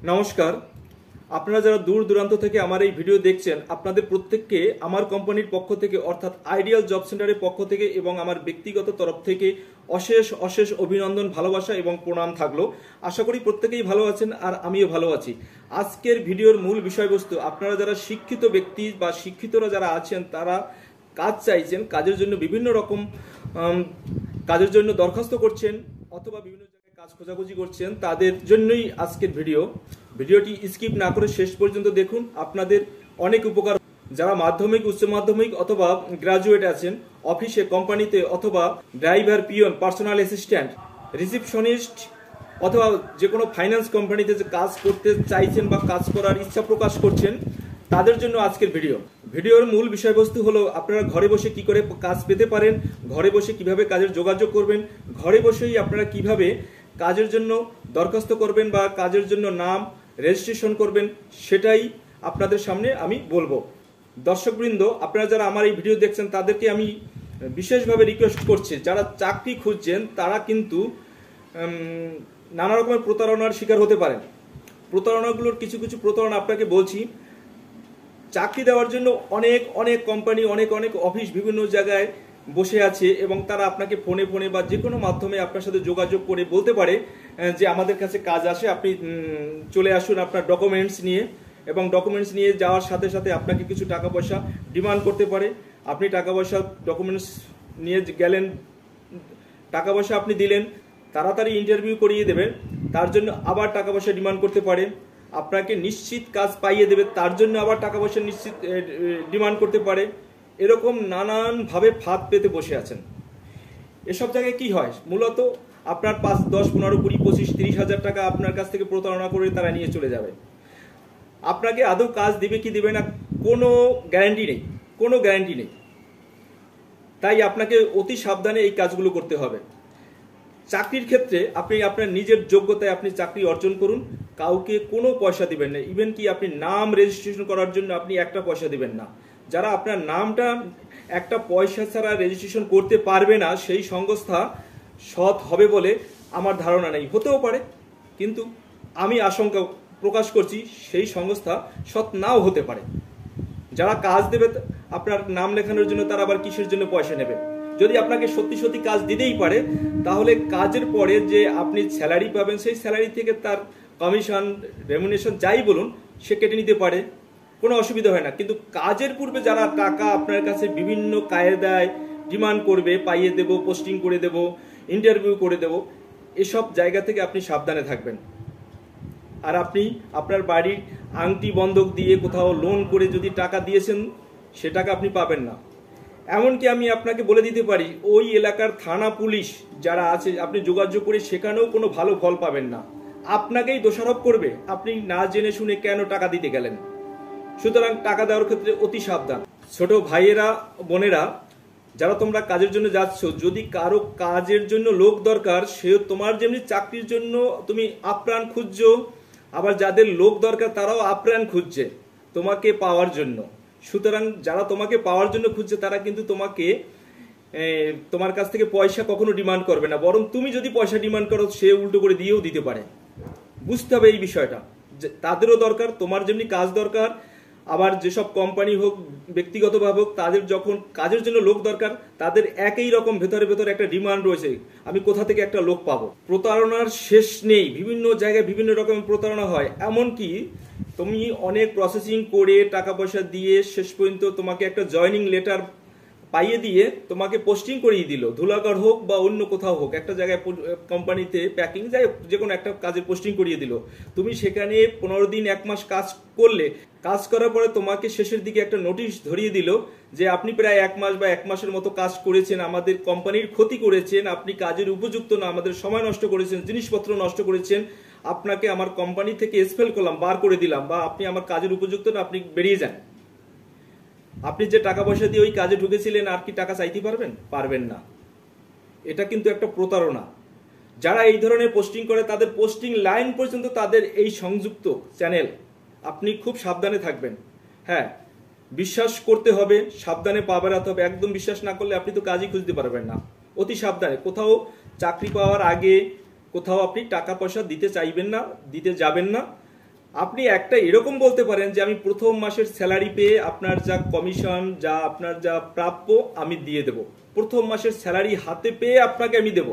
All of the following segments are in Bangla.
নমস্কার। আপনারা যারা দূর দূরান্ত থেকে আমার এই ভিডিও দেখছেন, আপনাদের প্রত্যেককে আমার কোম্পানির পক্ষ থেকে অর্থাৎ আইডিয়াল জব সেন্টারের পক্ষ থেকে এবং আমার ব্যক্তিগত তরফ থেকে অশেষ অশেষ অভিনন্দন, ভালোবাসা এবং প্রণাম থাকলো। আশা করি প্রত্যেকেই ভালো আছেন আর আমিও ভালো আছি। আজকের ভিডিওর মূল বিষয়বস্তু, আপনারা যারা শিক্ষিত ব্যক্তি বা শিক্ষিতরা যারা আছেন, তারা কাজ চাইছেন, কাজের জন্য বিভিন্ন রকম কাজের জন্য দরখাস্ত করছেন অথবা বিভিন্ন কাজ খোঁজাখুঁজি করছেন, তাদের জন্যই আজকের ভিডিওটি স্কিপ না করে শেষ পর্যন্ত দেখুন, আপনাদের অনেক উপকার। যারা মাধ্যমিক, উচ্চ মাধ্যমিক অথবা গ্রাজুয়েট আছেন, অফিসে, কোম্পানিতে অথবা driver, peon, personal assistant, receptionist অথবা যে কোনো ফাইন্যান্স কোম্পানিতে যে কাজ করতে চাইছেন বা কাজ করার ইচ্ছা প্রকাশ করছেন, তাদের জন্য আজকের ভিডিওর মূল বিষয়বস্তু হলো আপনারা ঘরে বসে কি করে কাজ পেতে পারেন, ঘরে বসে কিভাবে কাজের যোগাযোগ করবেন, ঘরে বসেই আপনারা কিভাবে কাজের জন্য দরখাস্ত করবেন বা কাজের জন্য নাম রেজিস্ট্রেশন করবেন, সেটাই আপনাদের সামনে আমি বলবো। দর্শকবৃন্দ, আপনারা যারা আমার এই ভিডিও দেখছেন, তাদেরকে আমি বিশেষভাবে রিকোয়েস্ট করছি, যারা চাকরি খুঁজছেন তারা কিন্তু নানা রকমের প্রতারণার শিকার হতে পারেন। প্রতারণাগুলোর কিছু কিছু প্রতারণা আপনাকে বলছি। চাকরি দেওয়ার জন্য অনেক অনেক কোম্পানি, অনেক অনেক অফিস বিভিন্ন জায়গায় বসে আছে এবং তারা আপনাকে ফোনে বা যে কোনো মাধ্যমে আপনার সাথে যোগাযোগ করে বলতে পারে যে আমাদের কাছে কাজ আসে, আপনি চলে আসুন আপনার ডকুমেন্টস নিয়ে, এবং ডকুমেন্টস নিয়ে যাওয়ার সাথে সাথে আপনাকে কিছু টাকা পয়সা ডিমান্ড করতে পারে। আপনি টাকা পয়সা, ডকুমেন্টস নিয়ে গেলেন, টাকা পয়সা আপনি দিলেন, তাড়াতাড়ি ইন্টারভিউ করিয়ে দেবেন, তার জন্য আবার টাকা পয়সা ডিমান্ড করতে পারে। আপনাকে নিশ্চিত কাজ পাইয়ে দেবে, তার জন্য আবার টাকা পয়সা নিশ্চিত ডিমান্ড করতে পারে। এরকম নানানভাবে ফাঁদ পেতে বসে আছেন। এসব জায়গায় কি হয়, মূলত আপনার 5, 10, 15, 20, 25, 30 হাজার টাকা আপনার কাছ থেকে প্রতারণা করে তারা নিয়ে চলে যাবে। আপনাকে আদৌ কাজ দিবে কি দিবে না কোনো গ্যারান্টি নেই। তাই আপনাকে অতি সাবধানে এই কাজগুলো করতে হবে। চাকরির ক্ষেত্রে আপনি আপনার নিজের যোগ্যতায় আপনি চাকরি অর্জন করুন, কাউকে কোনো পয়সা দিবেন না। ইভেন কি আপনি নাম রেজিস্ট্রেশন করার জন্য আপনি একটা পয়সা দিবেন না। যারা আপনার নামটা একটা পয়সা ছাড়া রেজিস্ট্রেশন করতে পারবে না, সেই সংস্থা সৎ হবে বলে আমার ধারণা নেই। হতেও পারে, কিন্তু আমি আশঙ্কা প্রকাশ করছি সেই সংস্থা সৎ নাও হতে পারে। যারা কাজ দেবে আপনার নাম লেখানোর জন্য, তারা আবার কিসের জন্য পয়সা নেবে? যদি আপনাকে সত্যি সত্যি কাজ দিতেই পারে, তাহলে কাজের পরে যে আপনি স্যালারি পাবেন, সেই স্যালারি থেকে তার কমিশন, রেমুনেশন যাই বলুন, সে কেটে নিতে পারে, কোনো অসুবিধা হয় না। কিন্তু কাজের পূর্বে যারা টাকা আপনার কাছে বিভিন্ন কায়দায় ডিমান্ড করবে, পাইয়ে দেব, পোস্টিং করে দেব, ইন্টারভিউ করে দেব, এসব জায়গা থেকে আপনি সাবধানে থাকবেন। আর আপনি আপনার বাড়ির আংটি বন্ধক দিয়ে কোথাও লোন করে যদি টাকা দিয়েছেন, সে টাকা আপনি পাবেন না। এমনকি আমি আপনাকে বলে দিতে পারি, ওই এলাকার থানা পুলিশ যারা আছে, আপনি যোগাযোগ করে সেখানেও কোনো ভালো ফল পাবেন না। আপনাকেই দোষারোপ করবে আপনি না জেনে শুনে কেন টাকা দিতে গেলেন। সুতরাং টাকা দেওয়ার ক্ষেত্রে অতি সাবধান। ছোট ভাইয়েরা, বোনেরা, যারা তোমরা কাজের জন্য যাচ্ছ, যদি কারো কাজের জন্য লোক দরকার, সে তোমার যেমনি চাকরির জন্য তুমি আপ্রাণ খুঁজছো, আবার যাদের লোক দরকার তারাও আপ্রাণ খুঁজছে তোমাকে পাওয়ার জন্য। সুতরাং যারা তোমাকে পাওয়ার জন্য খুঁজছে, তারা কিন্তু তোমার কাছ থেকে পয়সা কখনো ডিমান্ড করবে না, বরং তুমি যদি পয়সা ডিমান্ড করো, সে উল্টো করে দিয়েও দিতে পারে। বুঝতে হবে এই বিষয়টা। তাদেরও দরকার, তোমার যেমনি কাজ দরকার, আবার যেসব কোম্পানি হোক, ব্যক্তিগতভাবে হোক, তাদের যখন কাজের জন্য লোক দরকার, তাদের একই রকম ভেতরে একটা ডিমান্ড রয়েছে, আমি কোথা থেকে একটা লোক পাবো। প্রতারণার শেষ নেই, বিভিন্ন জায়গায় বিভিন্ন রকমের প্রতারণা হয়। এমনকি তুমি অনেক প্রসেসিং করে টাকা পয়সা দিয়ে শেষ পর্যন্ত তোমাকে একটা জয়নিং লেটার পাইয়ে দিয়ে তোমাকে পোস্টিং করিয়ে দিল, ধুলাগড় হোক বা অন্য কোথাও হোক, একটা জায়গায় কোম্পানিতে প্যাকিং, যাই হোক, যে কোনো একটা কাজে পোস্টিং করিয়ে দিল। তুমি সেখানে 15 দিন, 1 মাস কাজ করলে, কাজ করার পরে তোমাকে শেষের দিকে একটা নোটিশ ধরিয়ে দিল যে আপনি প্রায় 1 মাস বা 1 মাসের মতো কাজ করেছেন, আমাদের কোম্পানির ক্ষতি করেছেন, আপনি কাজের উপযুক্ত না, আমাদের সময় নষ্ট করেছেন, জিনিসপত্র নষ্ট করেছেন, আপনাকে আমার কোম্পানি থেকে এক্সপেল করলাম, বার করে দিলাম, বা আপনি আমার কাজের উপযুক্ত না, আপনি বেরিয়ে যান। আপনি যে টাকা পয়সা দিয়ে ওই কাজে ঢুকেছিলেন, আর কি টাকা চাইতে পারবেন না। এটা কিন্তু একটা প্রতারণা। যারা এই ধরনের পোস্টিং করে, তাদের পোস্টিং লাইন পর্যন্ত তাদের এই সংযুক্ত চ্যানেল। আপনি খুব সাবধানে থাকবেন। হ্যাঁ, বিশ্বাস করতে হবে, সাবধানে পা বাড়াতে হবে। একদম বিশ্বাস না করলে আপনি তো কাজই খুঁজতে পারবেন না। অতি সাবধানে। কোথাও চাকরি পাওয়ার আগে কোথাও আপনি টাকা পয়সা দিতে চাইবেন না, দিতে যাবেন না। আপনি একটা এরকম বলতে পারেন যে আমি প্রথম মাসের স্যালারি পেয়ে আপনার যা কমিশন, যা আপনার যা প্রাপ্য আমি দিয়ে দেব, প্রথম মাসের স্যালারি হাতে পেয়ে আপনাকে আমি দেব।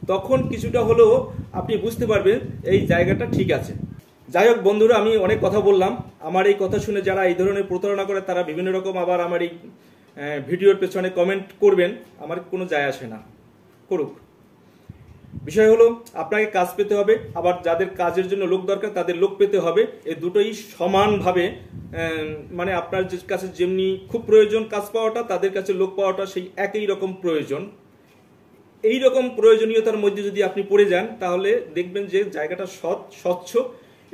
তখন কিছুটা হলেও আপনি বুঝতে পারবেন এই জায়গাটা ঠিক আছে। যাই হোক বন্ধুরা, আমি অনেক কথা বললাম। আমার এই কথা শুনে যারা এই ধরনের প্রতারণা করে তারা বিভিন্ন রকম আবার আমার এই ভিডিওর পেছনে কমেন্ট করবেন, আমার কোনো যায় আসে না, করুক। বিষয় হলো আপনাকে কাজ পেতে হবে, আবার যাদের কাজের জন্য লোক দরকার তাদের লোক পেতে হবে। এই দুটোই সমানভাবে, মানে আপনার কাছে যেমনি খুব প্রয়োজন কাজ পাওয়াটা, তাদের কাছে লোক পাওয়াটা সেই একই রকম প্রয়োজন। এই রকম প্রয়োজনীয়তার মধ্যে যদি আপনি পড়ে যান তাহলে দেখবেন যে জায়গাটা স্বচ্ছ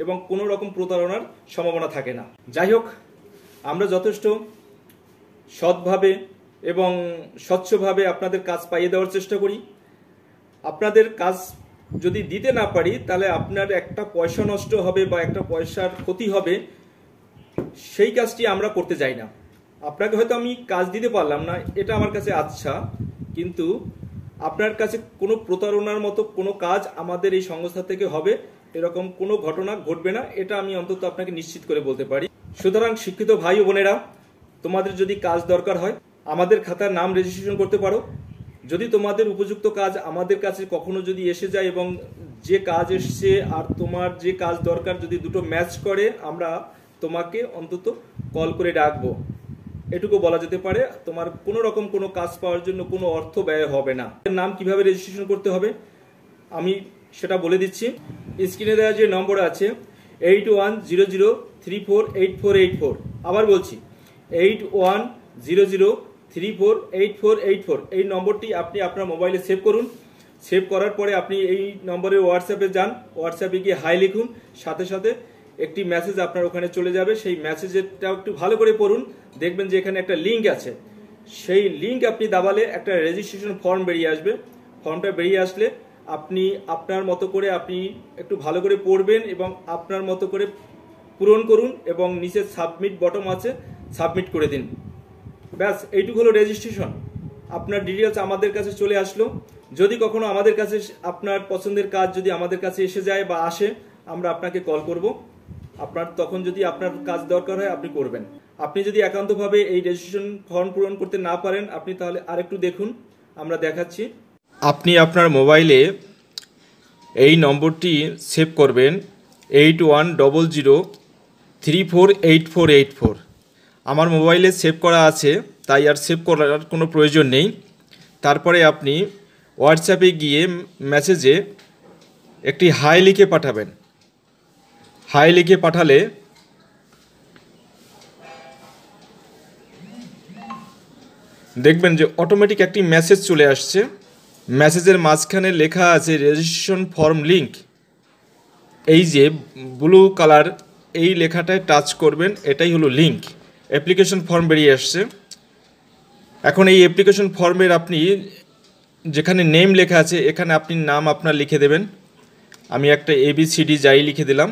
এবং কোনো রকম প্রতারণার সম্ভাবনা থাকে না। যাই হোক, আমরা যথেষ্ট সৎভাবে এবং স্বচ্ছভাবে আপনাদের কাজ পাইয়ে দেওয়ার চেষ্টা করি। আপনাদের কাজ যদি দিতে না পারি তাহলে আপনার একটা পয়সা নষ্ট হবে বা একটা পয়সার ক্ষতি হবে, সেই কাজটি আমরা করতে যাই না। আপনাকে হয়তো আমি কাজ দিতে পারলাম না, এটা আমার কাছে আচ্ছা, কিন্তু আপনার কাছে কোনো প্রতারণার মতো কোনো কাজ আমাদের এই সংস্থা থেকে হবে এরকম কোনো ঘটনা ঘটবে না, এটা আমি অন্তত আপনাকে নিশ্চিত করে বলতে পারি। সুতরাং শিক্ষিত ভাই ও বোনেরা, তোমাদের যদি কাজ দরকার হয় আমাদের খাতার নাম রেজিস্ট্রেশন করতে পারো। যদি তোমাদের উপযুক্ত কাজ আমাদের কাছে কখনো যদি এসে যায় এবং যে কাজ এসছে আর তোমার যে কাজ দরকার যদি দুটো ম্যাচ করে, আমরা তোমাকে অন্তত কল করে ডাকবো, এটুকু বলা যেতে পারে। তোমার কোনো রকম কোনো কাজ পাওয়ার জন্য কোনো অর্থ ব্যয় হবে না। নাম কিভাবে রেজিস্ট্রেশন করতে হবে আমি সেটা বলে দিচ্ছি। স্ক্রিনে দেওয়া যে নম্বর আছে 8100348484, আবার বলছি 8100348484, এই নম্বরটি আপনি আপনার মোবাইলে সেভ করুন। সেভ করার পরে আপনি এই নম্বরে হোয়াটসঅ্যাপে যান, হোয়াটসঅ্যাপে গিয়ে হাই লিখুন, সাথে সাথে একটি মেসেজ আপনার ওখানে চলে যাবে। সেই মেসেজটা একটু ভালো করে পড়ুন, দেখবেন যে এখানে একটা লিঙ্ক আছে। সেই লিঙ্ক আপনি দাবালে একটা রেজিস্ট্রেশন ফর্ম বেরিয়ে আসবে। ফর্মটা বেরিয়ে আসলে আপনি আপনার মতো করে আপনি একটু ভালো করে পড়বেন এবং আপনার মতো করে পূরণ করুন এবং নিচে সাবমিট বটম আছে, সাবমিট করে দিন। ব্যাস, এইটুকু হলো রেজিস্ট্রেশন। আপনার ডিটেলস আমাদের কাছে চলে আসলো। যদি কখনো আমাদের কাছে আপনার পছন্দের কাজ যদি আমাদের কাছে এসে যায় বা আসে, আমরা আপনাকে কল করব। আপনার তখন যদি আপনার কাজ দরকার হয় আপনি করবেন। আপনি যদি একান্তভাবে এই রেজিস্ট্রেশন ফর্ম পূরণ করতে না পারেন, আপনি তাহলে আরেকটু দেখুন, আমরা দেখাচ্ছি। আপনি আপনার মোবাইলে এই নম্বরটি সেভ করবেন 8100348484। আমার মোবাইলে সেভ করা আছে, তাই আর সেভ করার কোনো প্রয়োজন নেই। তারপরে আপনি হোয়াটসঅ্যাপে গিয়ে মেসেজে একটি হাই লিখে পাঠাবেন। হাই লিখে পাঠালে দেখবেন যে অটোমেটিক একটি মেসেজ চলে আসছে। মেসেজের মাঝখানে লেখা আছে রেজিস্ট্রেশন ফর্ম লিঙ্ক। এই যে ব্লু কালার এই লেখাটায় টাচ করবেন, এটাই হলো লিঙ্ক। অ্যাপ্লিকেশন ফর্ম বেরিয়ে আসছে। এখন এই অ্যাপ্লিকেশন ফর্মের আপনি যেখানে নেম লেখা আছে এখানে আপনি নাম আপনার লিখে দেবেন। আমি একটা ABCD যাই লিখে দিলাম।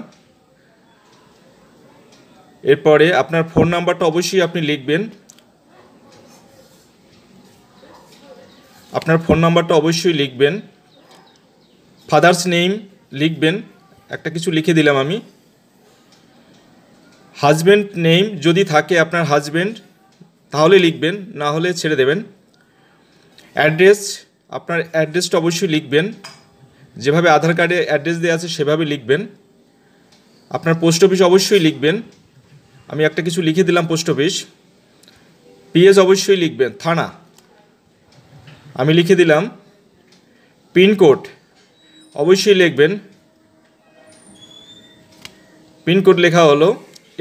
এরপরে আপনার ফোন নাম্বারটা অবশ্যই আপনি লিখবেন। আপনার ফোন নাম্বারটা অবশ্যই লিখবেন। ফাদার্স নেম লিখবেন, একটা কিছু লিখে দিলাম আমি। হাজব্যান্ড নেম যদি থাকে আপনার হাজব্যান্ড তাহলে লিখবেন, না হলে ছেড়ে দেবেন। অ্যাড্রেস, আপনার অ্যাড্রেসটা অবশ্যই লিখবেন, যেভাবে আধার কার্ডে অ্যাড্রেস দেওয়া আছে সেভাবে লিখবেন। আপনার পোস্ট অফিস অবশ্যই লিখবেন, আমি একটা কিছু লিখে দিলাম পোস্ট অফিস। PS অবশ্যই লিখবেন, থানা আমি লিখে দিলাম। পিনকোড অবশ্যই লিখবেন, পিনকোড লেখা হলো।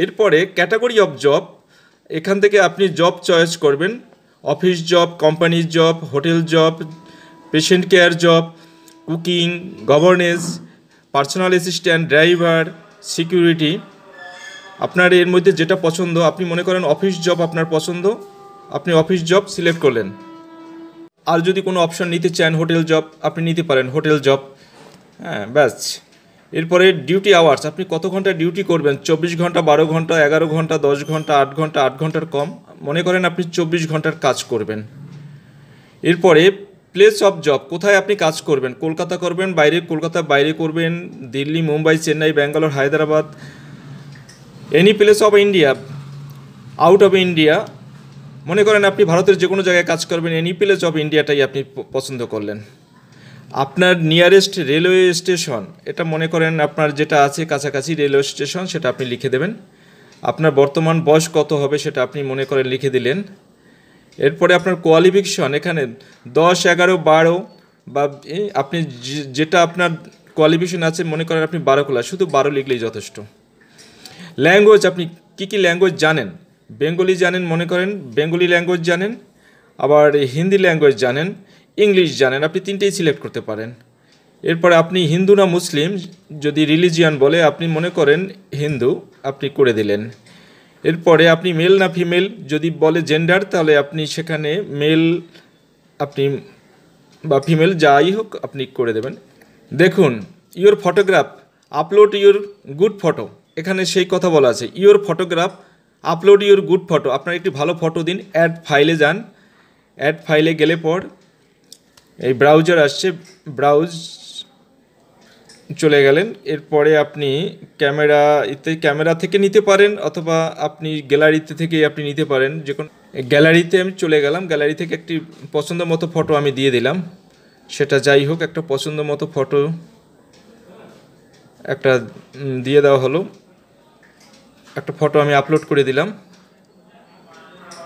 এরপরে ক্যাটাগরি অফ জব, এখান থেকে আপনি জব চয়েস করবেন। অফিস জব, কোম্পানির job, hotel job, patient care job, cooking, governance, personal assistant, driver, security. আপনার এর মধ্যে যেটা পছন্দ, আপনি মনে করেন অফিস জব আপনার পছন্দ, আপনি অফিস জব সিলেক্ট করলেন। আর যদি কোনো অপশন নিতে চান হোটেল জব, আপনি নিতে পারেন হোটেল জব। হ্যাঁ, ব্যাস। এরপরে ডিউটি আওয়ার্স, আপনি কত ঘন্টা ডিউটি করবেন, 24 ঘন্টা, 12 ঘন্টা, 11 ঘন্টা, 10 ঘন্টা, 8 ঘন্টা, 8 ঘন্টার কম, মনে করেন আপনি 24 ঘন্টার কাজ করবেন। এরপরে প্লেস অফ জব, কোথায় আপনি কাজ করবেন, কলকাতা করবেন, কলকাতা বাইরে করবেন, Delhi, Mumbai, Chennai, Bangalore, Hyderabad, any place of India, out of India. মনে করেন আপনি ভারতের যে কোনো জায়গায় কাজ করবেন, এনি প্লেস অফ ইন্ডিয়াটাই আপনি পছন্দ করলেন। আপনার নিয়ারেস্ট রেলওয়ে স্টেশন, এটা মনে করেন আপনার যেটা আছে কাছাকাছি রেলওয়ে স্টেশন, সেটা আপনি লিখে দেবেন। আপনার বর্তমান বয়স কত হবে সেটা আপনি মনে করেন লিখে দিলেন। এরপরে আপনার কোয়ালিফিকেশন, এখানে 10, 11, 12 বা আপনি যেটা আপনার কোয়ালিফিকেশন আছে মনে করেন আপনি 12 ক্লাস, শুধু 12 লিখলেই যথেষ্ট। ল্যাঙ্গুয়েজ, আপনি কী ল্যাঙ্গুয়েজ জানেন, বেঙ্গলি জানেন, মনে করেন বেঙ্গলি ল্যাঙ্গুয়েজ জানেন, আবার হিন্দি ল্যাঙ্গুয়েজ জানেন, ইংলিশ জানেন, আপনি তিনটেই সিলেক্ট করতে পারেন। এরপরে আপনি হিন্দু না মুসলিম, যদি রিলিজিয়ান বলে আপনি মনে করেন হিন্দু, আপনি করে দিলেন। এরপরে আপনি মেল না ফিমেল, যদি বলে জেন্ডার তাহলে আপনি সেখানে মেল আপনি বা ফিমেল যাই হোক আপনি করে দেবেন। দেখুন, your photograph upload your good photo, এখানে সেই কথা বলা আছে, your photograph upload your good photo, আপনার একটি ভালো ফটো দিন। অ্যাড ফাইলে যান, অ্যাড ফাইলে গেলে পর এই ব্রাউজার আসছে, ব্রাউজ চলে গেলেন। এরপরে আপনি ক্যামেরা থেকে নিতে পারেন, অথবা আপনি গ্যালারিতে থেকে আপনি নিতে পারেন। যে কোনো গ্যালারিতে আমি চলে গেলাম, গ্যালারি থেকে একটি পছন্দ মতো ফটো আমি দিয়ে দিলাম, সেটা যাই হোক একটা পছন্দ মতো ফটো একটা দিয়ে দেওয়া হলো। একটা ফটো আমি আপলোড করে দিলাম,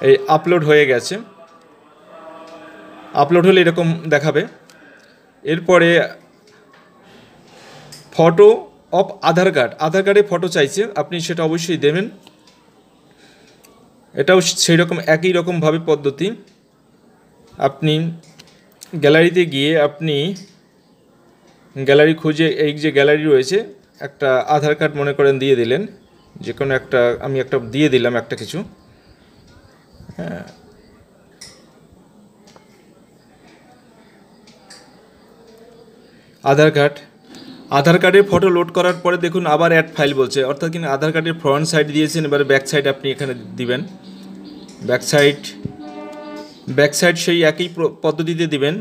এই আপলোড হয়ে গেছে। আপলোড হলে এরকম দেখাবে। এরপরে ফটো অফ আধার কার্ড, আধার কার্ডে ফটো চাইছে, আপনি সেটা অবশ্যই দেবেন। এটাও সেই রকম একই রকমভাবে পদ্ধতি। আপনি গ্যালারিতে গিয়ে আপনি গ্যালারি খুঁজে, এই যে গ্যালারি রয়েছে, একটা আধার কার্ড মনে করেন দিয়ে দিলেন, যে কোনো একটা, আমি একটা দিয়ে দিলাম একটা কিছু, হ্যাঁ। আধার কার্ডের ফটো লোড করার পরে দেখুন আবার অ্যাড ফাইল বলছে, অর্থাৎ কিনা আধার কার্ডের ফ্রন্ট সাইড দিয়েছেন, এবার ব্যাক সাইড আপনি এখানে দিবেন। ব্যাক সাইড সেই একই পদ্ধতিতে দিবেন।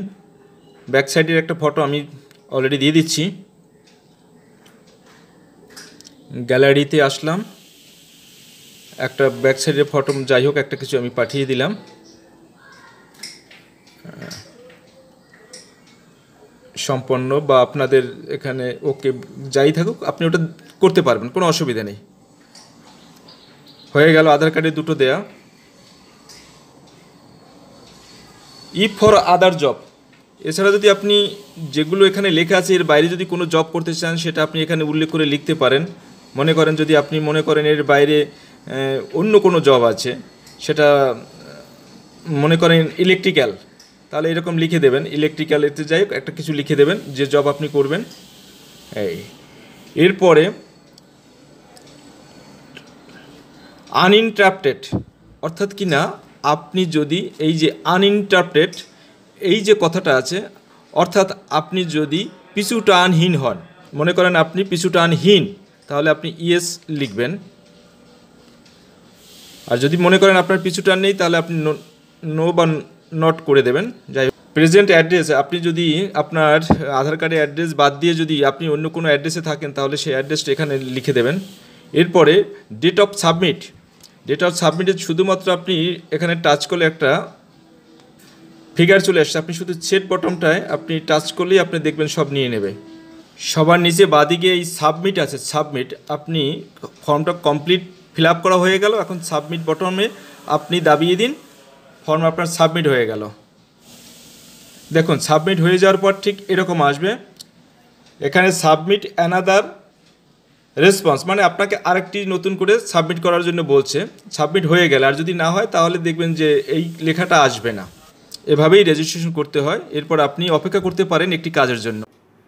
ব্যাক সাইডের একটা ফটো আমি অলরেডি দিয়ে দিচ্ছি। গ্যালারিতে আসলাম, একটা ব্যাক সাইডের ফটো যাই হোক একটা কিছু আমি পাঠিয়ে দিলাম। সম্পন্ন বা আপনাদের এখানে ওকে যাই থাকুক আপনি ওটা করতে পারবেন, কোনো অসুবিধা নেই। হয়ে গেল আধার কার্ডে দুটো দেয়া। ইফ ফর আদার জব, এছাড়া যদি আপনি যেগুলো এখানে লেখা আছে এর বাইরে যদি কোনো জব করতে চান সেটা আপনি এখানে উল্লেখ করে লিখতে পারেন। মনে করেন যদি আপনি মনে করেন এর বাইরে অন্য কোনো জব আছে, সেটা মনে করেন ইলেকট্রিক্যাল, তাহলে এরকম লিখে দেবেন, ইলেকট্রিক্যাল এতে যাই হোক একটা কিছু লিখে দেবেন যে জব আপনি করবেন। এরপরে আনইন্টারাপ্টেড, অর্থাৎ কি না আপনি যদি এই যে আনইন্টারাপ্টেড এই যে কথাটা আছে, অর্থাৎ আপনি যদি পিছু টানহীন হন, মনে করেন আপনি পিছু টানহীন, তাহলে আপনি ইয়েস লিখবেন। আর যদি মনে করেন আপনার পিছু টান নেই তাহলে আপনি নো বা নট করে দেবেন। যাই হোক, প্রেজেন্ট অ্যাড্রেস, আপনি যদি আপনার আধার কার্ডের অ্যাড্রেস বাদ দিয়ে যদি আপনি অন্য কোনো অ্যাড্রেসে থাকেন তাহলে সেই অ্যাড্রেসটা এখানে লিখে দেবেন। এরপরে ডেট অফ সাবমিটে শুধুমাত্র আপনি এখানে টাচ করলে একটা ফিগার চলে আসছে, আপনি শুধু সেট বটমটায় আপনি টাচ করলেই আপনি দেখবেন সব নিয়ে নেবে। সবার নিচে বাদিকে এই সাবমিট আছে, সাবমিট, আপনি ফর্মটা কমপ্লিট ফিল আপ করা হয়ে গেল, এখন সাবমিট বটমে আপনি দাবিয়ে দিন, ফর্ম আপনার সাবমিট হয়ে গেল। দেখুন সাবমিট হয়ে যাওয়ার পর ঠিক এরকম আসবে, এখানে সাবমিট অ্যানাদার রেসপন্স, মানে আপনাকে আরেকটি নতুন করে সাবমিট করার জন্য বলছে। সাবমিট হয়ে গেলে, আর যদি না হয় তাহলে দেখবেন যে এই লেখাটা আসবে না। এভাবেই রেজিস্ট্রেশন করতে হয়। এরপর আপনি অপেক্ষা করতে পারেন একটি কাজের জন্য।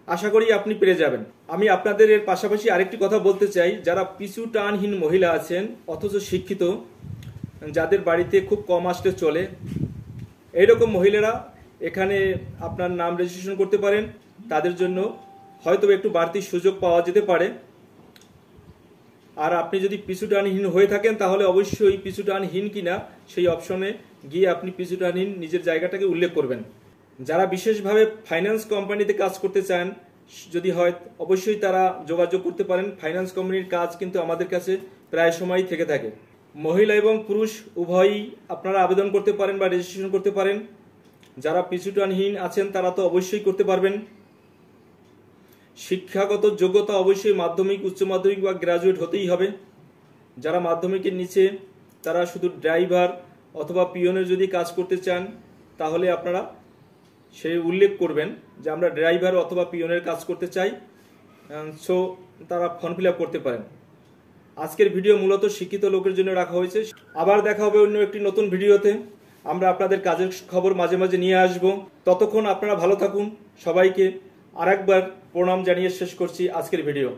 আশা করি আপনি পেরে যাবেন। আমি আপনাদের এর পাশাপাশি আরেকটি কথা বলতে চাই, যারা পিছু টানহীন মহিলা আছেন অথচ শিক্ষিত, যাদের বাড়িতে খুব কম আসলে চলে, এইরকম মহিলারা এখানে আপনার নাম রেজিস্ট্রেশন করতে পারেন। তাদের জন্য হয়তো একটু বাড়তি সুযোগ পাওয়া যেতে পারে। আর আপনি যদি পিছু টানহীন হয়ে থাকেন তাহলে অবশ্যই পিছু টানহীন কিনা সেই অপশনে গিয়ে আপনি পিছু টানহীন নিজের জায়গাটাকে উল্লেখ করবেন। যারা বিশেষভাবে ফাইন্যান্স কোম্পানিতে কাজ করতে চান যদি হয় অবশ্যই তারা যোগাযোগ করতে পারেন। ফাইন্যান্স কোম্পানির কাজ কিন্তু আমাদের কাছে প্রায় সময়ই থেকে থাকে। মহিলা এবং পুরুষ উভয়ই আপনারা আবেদন করতে পারেন বা রেজিস্ট্রেশন করতে পারেন। যারা পিছুটানহীন আছেন তারা তো অবশ্যই করতে পারবেন। শিক্ষাগত যোগ্যতা অবশ্যই মাধ্যমিক, উচ্চ মাধ্যমিক বা গ্রাজুয়েট হতেই হবে। যারা মাধ্যমিকের নিচে তারা শুধু ড্রাইভার অথবা পিয়নের যদি কাজ করতে চান তাহলে আপনারা সেই উল্লেখ করবেন যে আমরা ড্রাইভার অথবা পিয়নের কাজ করতে চাই, সো তারা ফর্ম ফিল আপ করতে পারেন। আজকের ভিডিও মূলত শিক্ষিত লোকের জন্য রাখা হয়েছে। আবার দেখা হবে অন্য একটি নতুন ভিডিওতে। আমরা আপনাদের কাজের খবর মাঝে মাঝে নিয়ে আসব। ততক্ষণ আপনারা ভালো থাকুন। সবাইকে আরেকবার প্রণাম জানিয়ে শেষ করছি আজকের ভিডিও।